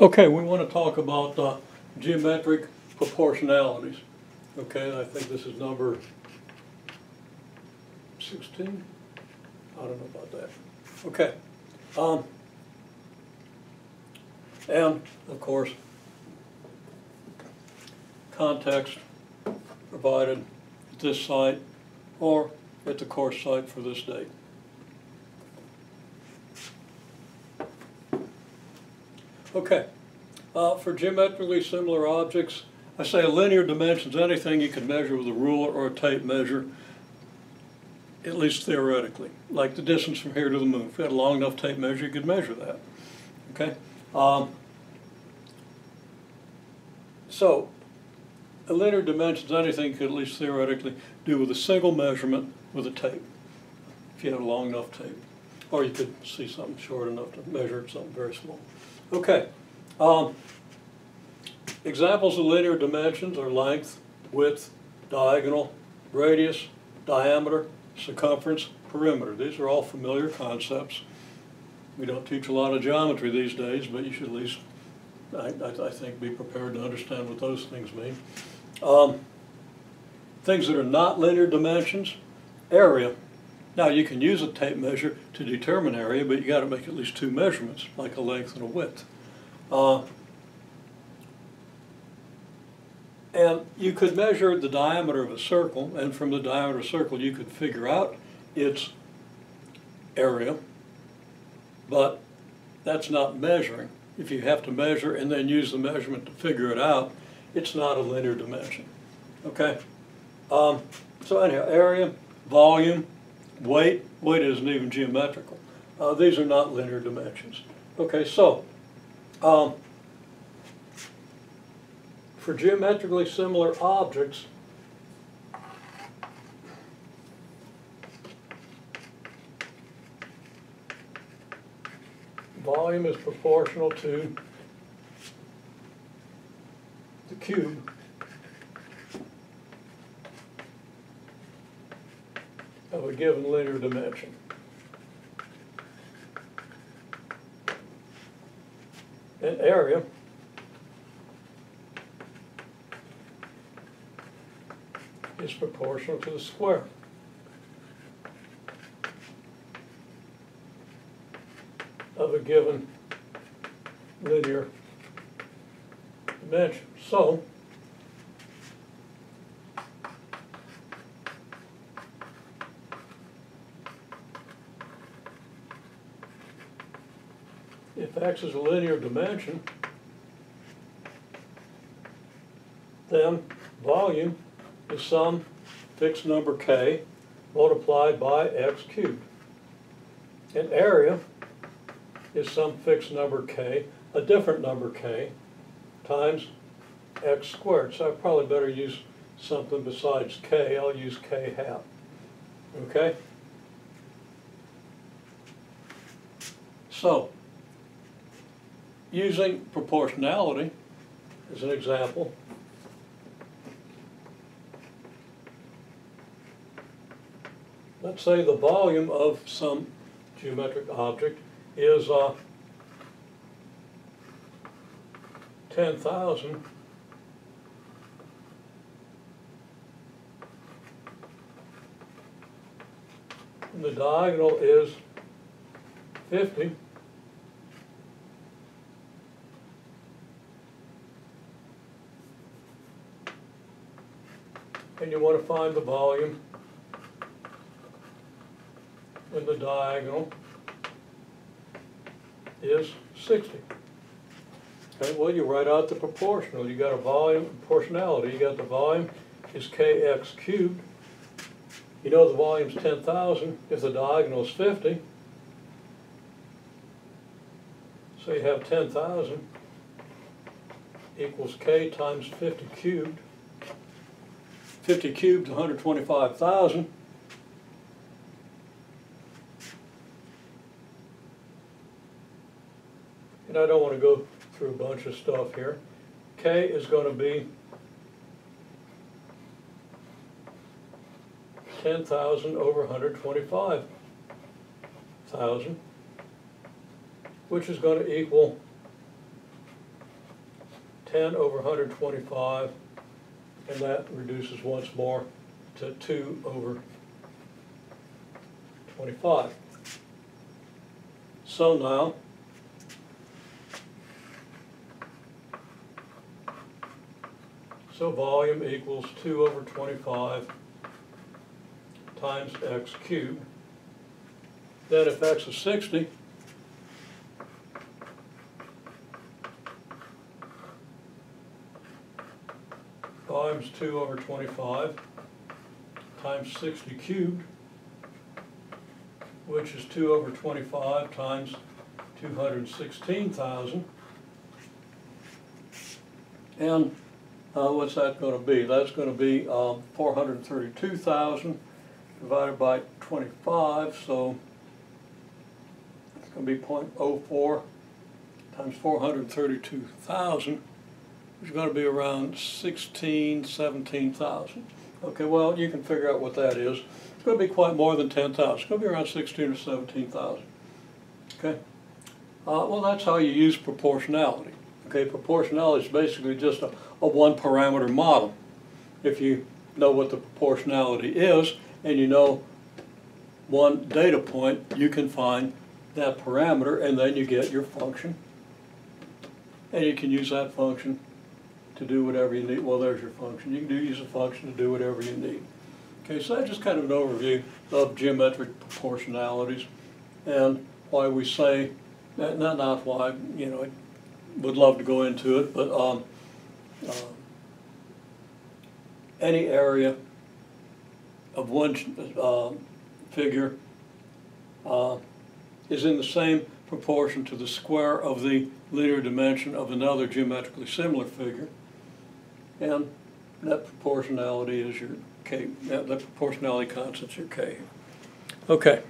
Okay, we want to talk about geometric proportionalities. Okay, I think this is number 16. I don't know about that. Okay. And, of course, context provided at this site or at the course site for this date. Okay, for geometrically similar objects, I say a linear dimension is anything you can measure with a ruler or a tape measure, at least theoretically, like the distance from here to the moon. If you had a long enough tape measure, you could measure that. Okay, so a linear dimension is anything you could at least theoretically do with a single measurement with a tape, if you had a long enough tape. Or you could see something short enough to measure something very small. Okay, examples of linear dimensions are length, width, diagonal, radius, diameter, circumference, perimeter. These are all familiar concepts. We don't teach a lot of geometry these days, but you should at least, I think, be prepared to understand what those things mean. Things that are not linear dimensions, area. Now you can use a tape measure to determine area, but you got to make at least two measurements, like a length and a width. And you could measure the diameter of a circle, and from the diameter of a circle you could figure out its area, but that's not measuring. If you have to measure and then use the measurement to figure it out, it's not a linear dimension. Okay? So anyhow, area, volume, weight isn't even geometrical. These are not linear dimensions. Okay, so for geometrically similar objects, volume is proportional to the cube of a given linear dimension. And area is proportional to the square of a given linear dimension. So, if x is a linear dimension, then volume is some fixed number k multiplied by x cubed. And area is some fixed number k, a different number k, times x squared. So I probably better use something besides k. I'll use k hat. Okay? So, using proportionality as an example, let's say the volume of some geometric object is 10,000 and the diagonal is 50. And you want to find the volume when the diagonal is 60. Okay, well, you write out the proportional. You got a volume, proportionality. You got the volume is kx cubed. You know the volume is 10,000 if the diagonal is 50. So you have 10,000 equals k times 50 cubed. 50 cubed is 125,000. And I don't want to go through a bunch of stuff here. K is going to be 10,000 over 125,000, which is going to equal 10 over 125, and that reduces once more to 2 over 25. So now, so volume equals 2 over 25 times x cubed. Then if x is 60, volume is 2 over 25 times 60 cubed, which is 2 over 25 times 216,000. And what's that going to be? That's going to be 432,000 divided by 25, so it's going to be 0.04 times 432,000, which is going to be around 17,000. Okay, well, you can figure out what that is. It's going to be quite more than 10,000. It's going to be around 16 or 17,000. Okay? Well, that's how you use proportionality. Okay, proportionality is basically just a one-parameter model. If you know what the proportionality is and you know one data point, you can find that parameter and then you get your function. And you can use that function to do whatever you need. Well, there's your function. You can use a function to do whatever you need. Okay, so that's just kind of an overview of geometric proportionalities and why we say, not why, you know, I would love to go into it, but any area of one figure is in the same proportion to the square of the linear dimension of another geometrically similar figure, and that proportionality is your K. That proportionality constant is your K. Okay.